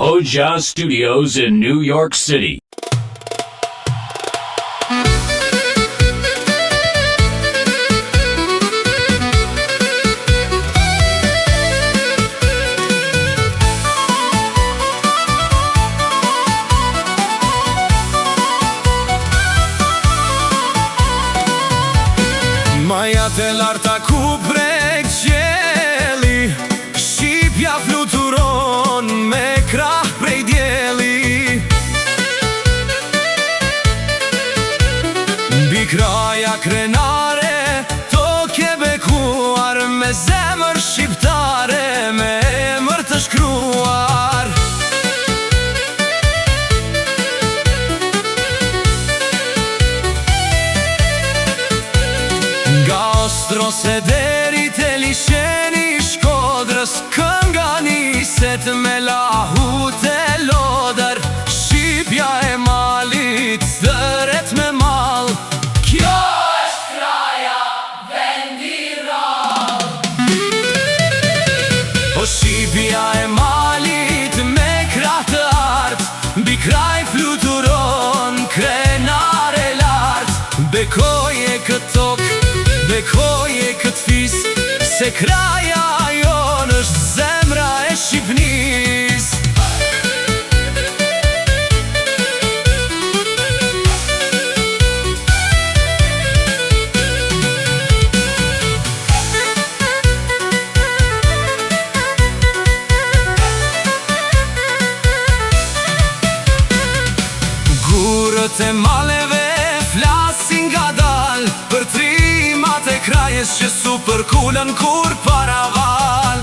Hoxha Studios in New York City. Maja te larta ku prek qeli, shqipja fluturon me krah prej djeli. Mbi kraja krenare, toke bekuar, me zemër shqiptare, me emër të shkruar. Nga Ostrose deri te lisheni Shkodrës, kënga niset me lahut e lodër. Shqipja e malit, dëret me mal, kjo është kraja, vendi rall. O Shqipja e malit, me krah të art, mbi kraj fluturon krenare lart. Bekoje këtë tokë, bekoje këtë fis, se kraja jon është zemra e Shqipnis. Gurët e maleve flasin nga dal, për trimat e krajes që su përkullën kur para val.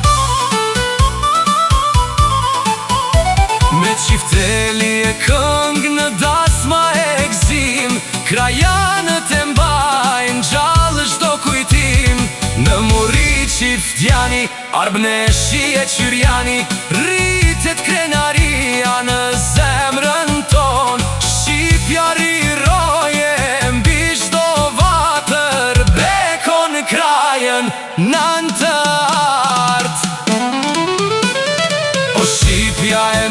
Me qifteli e këng në dasma e gzim, krajanët e mbajnë gjallë çdo kujtim. Në muri qiftjani, Arbneshi e Qyriani, rritet krenaria në zemrën ton. Shqipja riroje mbi çdo vatër, bekon krajën nën të art. O Shqipja e